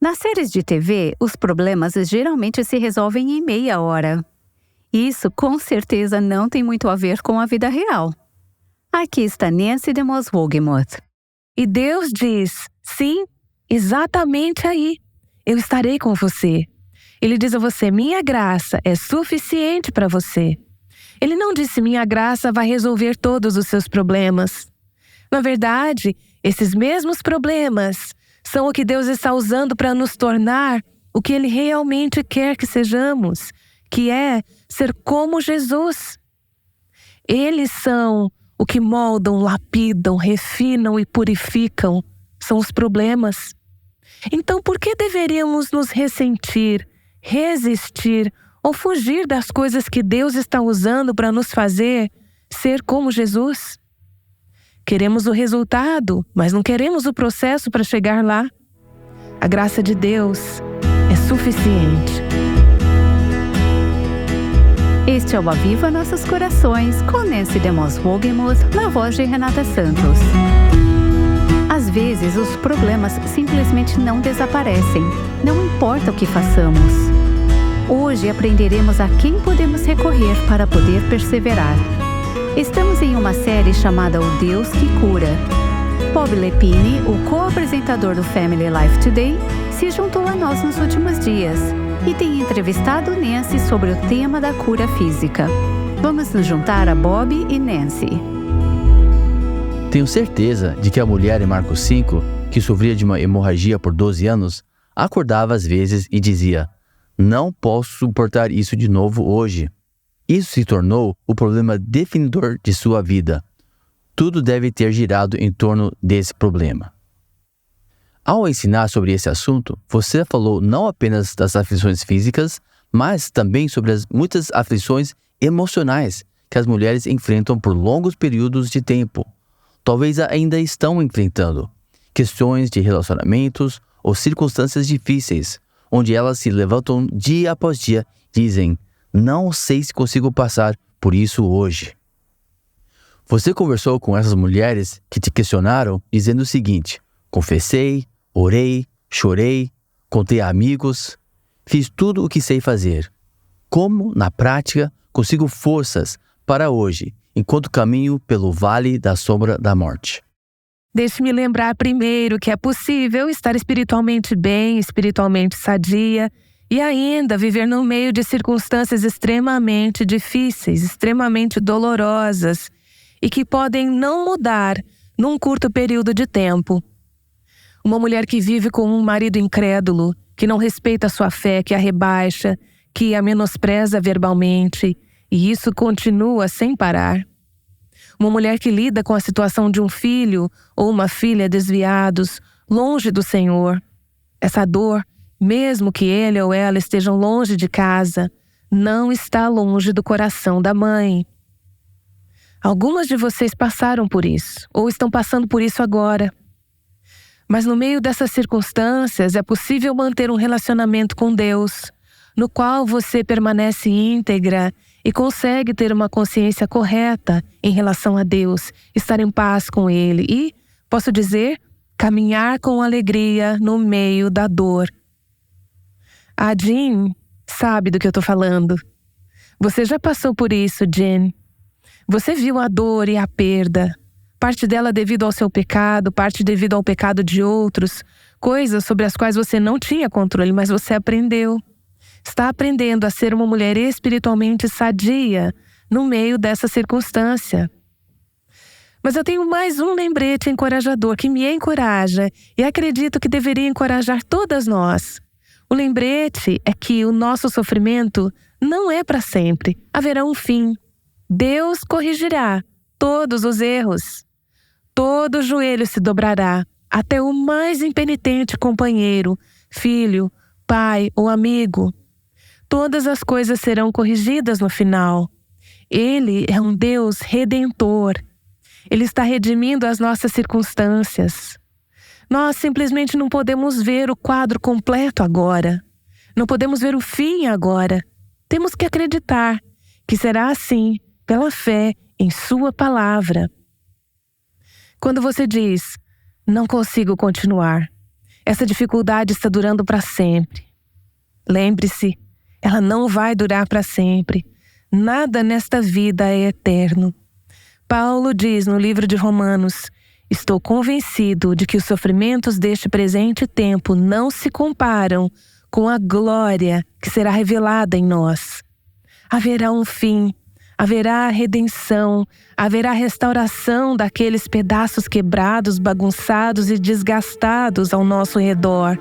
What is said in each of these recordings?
Nas séries de TV, os problemas geralmente se resolvem em meia hora. Isso, com certeza, não tem muito a ver com a vida real. Aqui está Nancy DeMoss Wogemuth. E Deus diz, sim, exatamente aí. Eu estarei com você. Ele diz a você, minha graça é suficiente para você. Ele não disse, minha graça vai resolver todos os seus problemas. Na verdade, esses mesmos problemas são o que Deus está usando para nos tornar o que Ele realmente quer que sejamos, que é ser como Jesus. Eles são o que moldam, lapidam, refinam e purificam. São os problemas. Então, por que deveríamos nos ressentir, resistir ou fugir das coisas que Deus está usando para nos fazer ser como Jesus? Queremos o resultado, mas não queremos o processo para chegar lá. A graça de Deus é suficiente. Este é o Aviva Nossos Corações, com Nancy DeMoss Wogemuth, na voz de Renata Santos. Às vezes, os problemas simplesmente não desaparecem, não importa o que façamos. Hoje aprenderemos a quem podemos recorrer para poder perseverar. Estamos em uma série chamada O Deus que Cura. Bob Lepine, o co-apresentador do Family Life Today, se juntou a nós nos últimos dias e tem entrevistado Nancy sobre o tema da cura física. Vamos nos juntar a Bob e Nancy. Tenho certeza de que a mulher em Marcos 5, que sofria de uma hemorragia por 12 anos, acordava às vezes e dizia, não posso suportar isso de novo hoje. Isso se tornou o problema definidor de sua vida. Tudo deve ter girado em torno desse problema. Ao ensinar sobre esse assunto, você falou não apenas das aflições físicas, mas também sobre as muitas aflições emocionais que as mulheres enfrentam por longos períodos de tempo. Talvez ainda estão enfrentando questões de relacionamentos ou circunstâncias difíceis, onde elas se levantam dia após dia e dizem, não sei se consigo passar por isso hoje. Você conversou com essas mulheres que te questionaram dizendo o seguinte, confessei, orei, chorei, contei a amigos, fiz tudo o que sei fazer. Como, na prática, consigo forças para hoje, enquanto caminho pelo vale da sombra da morte? Deixe-me lembrar primeiro que é possível estar espiritualmente bem, espiritualmente sadia e ainda viver no meio de circunstâncias extremamente difíceis, extremamente dolorosas e que podem não mudar num curto período de tempo. Uma mulher que vive com um marido incrédulo, que não respeita a sua fé, que a rebaixa, que a menospreza verbalmente, e isso continua sem parar. Uma mulher que lida com a situação de um filho ou uma filha desviados, longe do Senhor. Essa dor, mesmo que ele ou ela estejam longe de casa, não está longe do coração da mãe. Algumas de vocês passaram por isso, ou estão passando por isso agora. Mas no meio dessas circunstâncias é possível manter um relacionamento com Deus, no qual você permanece íntegra e consegue ter uma consciência correta em relação a Deus, estar em paz com Ele e, posso dizer, caminhar com alegria no meio da dor. A Jean sabe do que eu estou falando. Você já passou por isso, Jean. Você viu a dor e a perda. Parte dela devido ao seu pecado, parte devido ao pecado de outros, coisas sobre as quais você não tinha controle, mas você aprendeu. Está aprendendo a ser uma mulher espiritualmente sadia no meio dessa circunstância. Mas eu tenho mais um lembrete encorajador que me encoraja e acredito que deveria encorajar todas nós. O lembrete é que o nosso sofrimento não é para sempre, haverá um fim. Deus corrigirá todos os erros. Todo joelho se dobrará, até o mais impenitente companheiro, filho, pai ou amigo. Todas as coisas serão corrigidas no final. Ele é um Deus redentor. Ele está redimindo as nossas circunstâncias. Nós simplesmente não podemos ver o quadro completo agora. Não podemos ver o fim agora. Temos que acreditar que será assim, pela fé em Sua palavra. Quando você diz, não consigo continuar, Essa dificuldade está durando para sempre. Lembre-se, ela não vai durar para sempre. Nada nesta vida é eterno. Paulo diz no livro de Romanos: estou convencido de que os sofrimentos deste presente tempo não se comparam com a glória que será revelada em nós. Haverá um fim, haverá redenção, haverá restauração daqueles pedaços quebrados, bagunçados e desgastados ao nosso redor.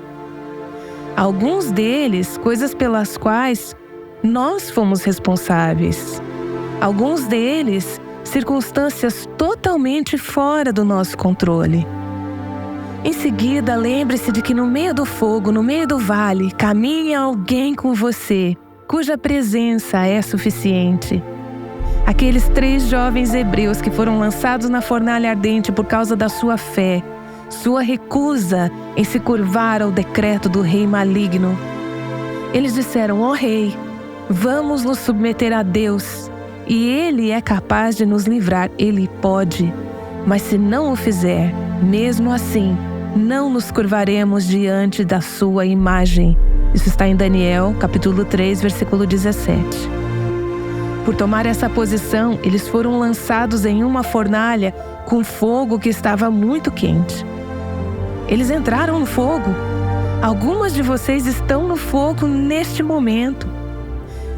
Alguns deles, coisas pelas quais nós fomos responsáveis. Alguns deles, circunstâncias totalmente fora do nosso controle. Em seguida, lembre-se de que no meio do fogo, no meio do vale, caminha alguém com você, cuja presença é suficiente. Aqueles 3 jovens hebreus que foram lançados na fornalha ardente por causa da sua fé, sua recusa em se curvar ao decreto do rei maligno. Eles disseram: ó rei, vamos nos submeter a Deus, e Ele é capaz de nos livrar, Ele pode. Mas se não o fizer, mesmo assim, não nos curvaremos diante da sua imagem. Isso está em Daniel, capítulo 3, versículo 17. Por tomar essa posição, eles foram lançados em uma fornalha com fogo que estava muito quente. Eles entraram no fogo. Algumas de vocês estão no fogo neste momento.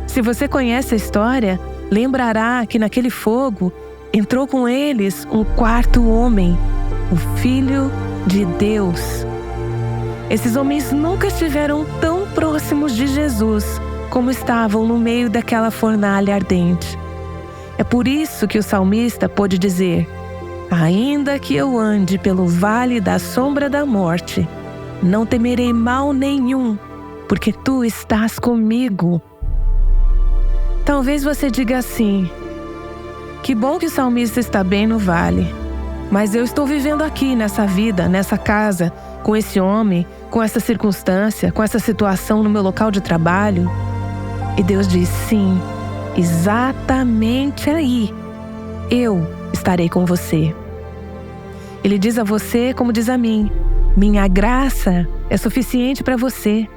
Se você conhece a história, lembrará que naquele fogo entrou com eles um 4º homem, o Filho de Deus. Esses homens nunca estiveram tão próximos de Jesus como estavam no meio daquela fornalha ardente. É por isso que o salmista pôde dizer: ainda que eu ande pelo vale da sombra da morte, não temerei mal nenhum, porque tu estás comigo. Talvez você diga assim: que bom que o salmista está bem no vale, mas eu estou vivendo aqui nessa vida, nessa casa, com esse homem, com essa circunstância, com essa situação no meu local de trabalho. E Deus diz: sim, exatamente aí, eu estarei com você. Ele diz a você como diz a mim: minha graça é suficiente para você.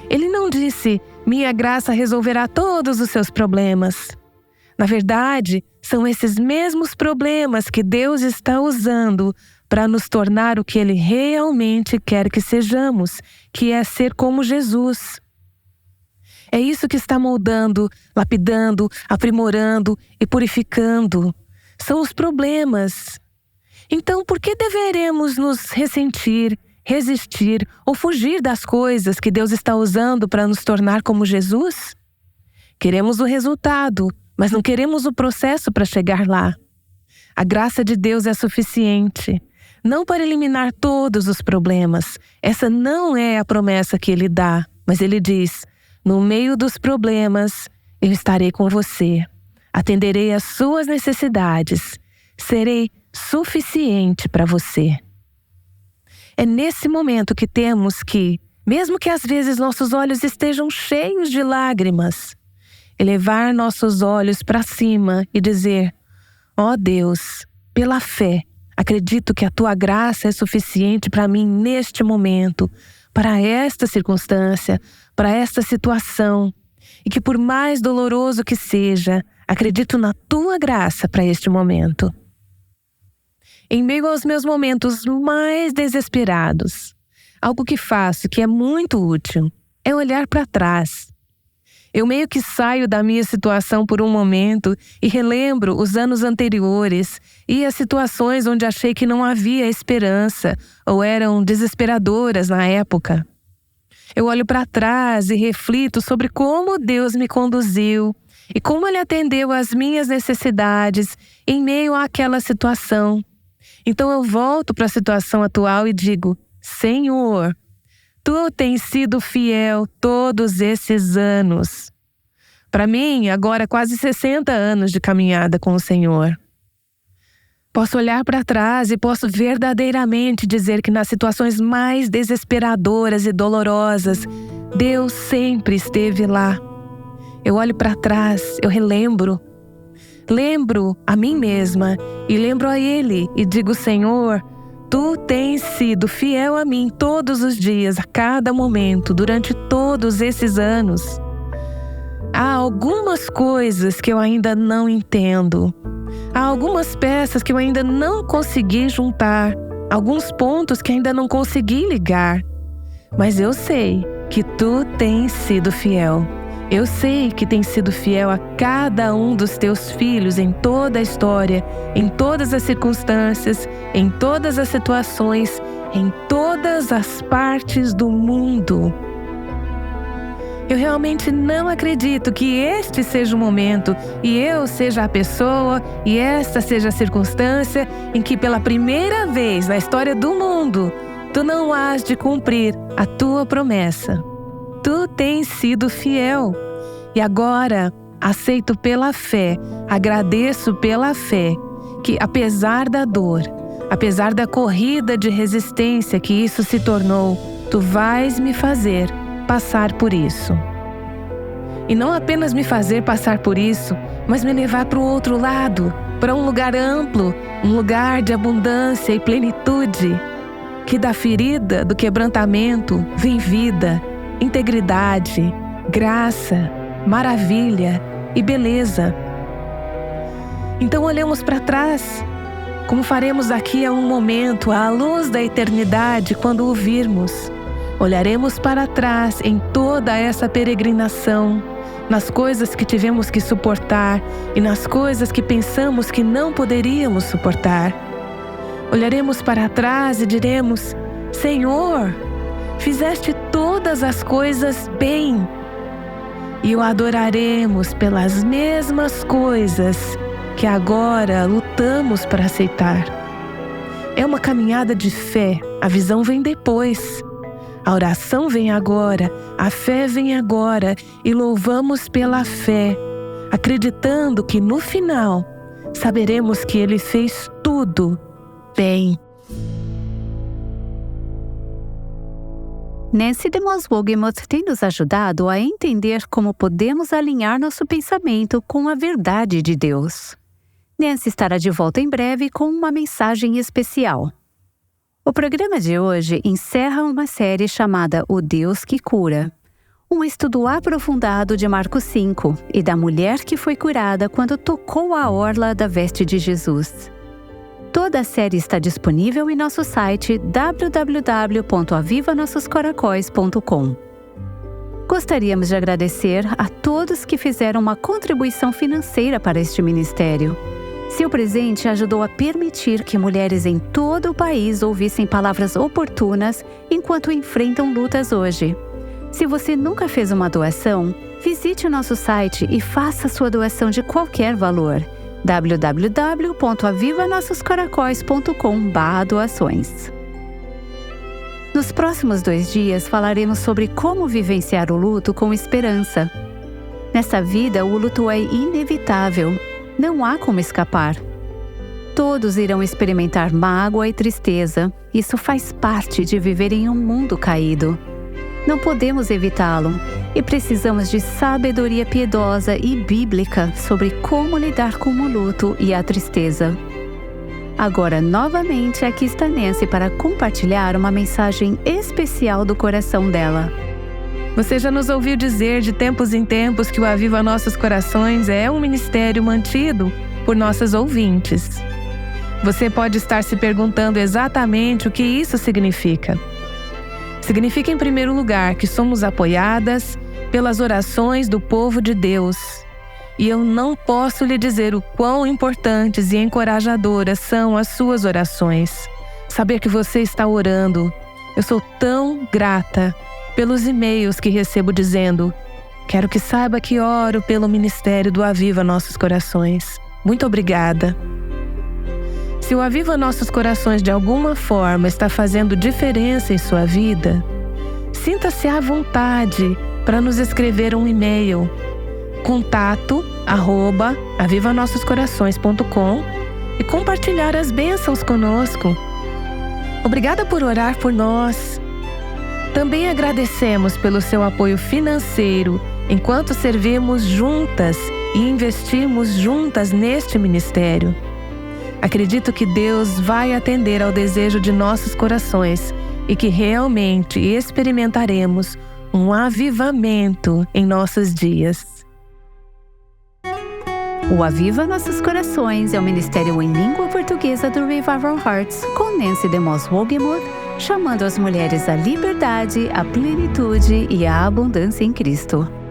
Ele não disse: minha graça resolverá todos os seus problemas. Na verdade, são esses mesmos problemas que Deus está usando para nos tornar o que Ele realmente quer que sejamos, que é ser como Jesus. É isso que está moldando, lapidando, aprimorando e purificando. São os problemas. Então, por que deveremos nos ressentir, resistir ou fugir das coisas que Deus está usando para nos tornar como Jesus? Queremos o resultado, mas não queremos o processo para chegar lá. A graça de Deus é suficiente, não para eliminar todos os problemas. Essa não é a promessa que Ele dá, mas Ele diz: no meio dos problemas, eu estarei com você. Atenderei às suas necessidades. Serei suficiente para você. É nesse momento que temos que, mesmo que às vezes nossos olhos estejam cheios de lágrimas, elevar nossos olhos para cima e dizer: ó Deus, pela fé, acredito que a tua graça é suficiente para mim neste momento, para esta circunstância, para esta situação, e que por mais doloroso que seja, acredito na tua graça para este momento. Em meio aos meus momentos mais desesperados, algo que faço que é muito útil é olhar para trás. Eu meio que saio da minha situação por um momento e relembro os anos anteriores e as situações onde achei que não havia esperança ou eram desesperadoras na época. Eu olho para trás e reflito sobre como Deus me conduziu e como Ele atendeu às minhas necessidades em meio àquela situação. Então eu volto para a situação atual e digo: Senhor, Tu tens sido fiel todos esses anos. Para mim, agora quase 60 anos de caminhada com o Senhor. Posso olhar para trás e posso verdadeiramente dizer que nas situações mais desesperadoras e dolorosas, Deus sempre esteve lá. Eu olho para trás, eu relembro. Lembro a mim mesma e lembro a Ele e digo: Senhor, Tu tens sido fiel a mim todos os dias, a cada momento, durante todos esses anos. Há algumas coisas que eu ainda não entendo. Há algumas peças que eu ainda não consegui juntar. Alguns pontos que ainda não consegui ligar. Mas eu sei que Tu tens sido fiel. Eu sei que tens sido fiel a cada um dos Teus filhos em toda a história, em todas as circunstâncias, em todas as situações, em todas as partes do mundo. Eu realmente não acredito que este seja o momento e eu seja a pessoa e esta seja a circunstância em que pela primeira vez na história do mundo, Tu não hás de cumprir a Tua promessa. Tu tens sido fiel. E agora aceito pela fé, agradeço pela fé, que apesar da dor, apesar da corrida de resistência que isso se tornou, Tu vais me fazer passar por isso. E não apenas me fazer passar por isso, mas me levar para o outro lado, para um lugar amplo, um lugar de abundância e plenitude, que da ferida, do quebrantamento, vem vida, integridade, graça, maravilha e beleza. Então olhemos para trás, como faremos daqui a um momento, à luz da eternidade, quando o virmos. Olharemos para trás em toda essa peregrinação, nas coisas que tivemos que suportar e nas coisas que pensamos que não poderíamos suportar. Olharemos para trás e diremos: Senhor, fizeste todas as coisas bem. E o adoraremos pelas mesmas coisas que agora lutamos para aceitar. É uma caminhada de fé, a visão vem depois. A oração vem agora, a fé vem agora e louvamos pela fé, acreditando que no final saberemos que Ele fez tudo bem. Nancy DeMoss Wogemuth tem nos ajudado a entender como podemos alinhar nosso pensamento com a verdade de Deus. Nancy estará de volta em breve com uma mensagem especial. O programa de hoje encerra uma série chamada O Deus que Cura, um estudo aprofundado de Marcos 5 e da mulher que foi curada quando tocou a orla da veste de Jesus. Toda a série está disponível em nosso site www.avivanossoscoracóis.com. Gostaríamos de agradecer a todos que fizeram uma contribuição financeira para este ministério. Seu presente ajudou a permitir que mulheres em todo o país ouvissem palavras oportunas enquanto enfrentam lutas hoje. Se você nunca fez uma doação, visite o nosso site e faça sua doação de qualquer valor. www.avivanossoscoracóis.com/doações. Nos próximos 2 dias falaremos sobre como vivenciar o luto com esperança. Nessa vida, o luto é inevitável. Não há como escapar. Todos irão experimentar mágoa e tristeza. Isso faz parte de viver em um mundo caído. Não podemos evitá-lo e precisamos de sabedoria piedosa e bíblica sobre como lidar com o luto e a tristeza. Agora, novamente, aqui está Nancy para compartilhar uma mensagem especial do coração dela. Você já nos ouviu dizer de tempos em tempos que o Aviva Nossos Corações é um ministério mantido por nossas ouvintes. Você pode estar se perguntando exatamente o que isso significa. Significa, em primeiro lugar, que somos apoiadas pelas orações do povo de Deus. E eu não posso lhe dizer o quão importantes e encorajadoras são as suas orações. Saber que você está orando. Eu sou tão grata pelos e-mails que recebo dizendo: quero que saiba que oro pelo ministério do Aviva Nossos Corações. Muito obrigada. Se o Aviva Nossos Corações de alguma forma está fazendo diferença em sua vida, sinta-se à vontade para nos escrever um e-mail: contato@avivanossoscorações.com e compartilhar as bênçãos conosco. Obrigada por orar por nós. Também agradecemos pelo seu apoio financeiro enquanto servimos juntas e investimos juntas neste ministério. Acredito que Deus vai atender ao desejo de nossos corações e que realmente experimentaremos um avivamento em nossos dias. O Aviva Nossos Corações é o ministério em língua portuguesa do Revival Hearts, com Nancy DeMoss Wogemuth, chamando as mulheres à liberdade, à plenitude e à abundância em Cristo.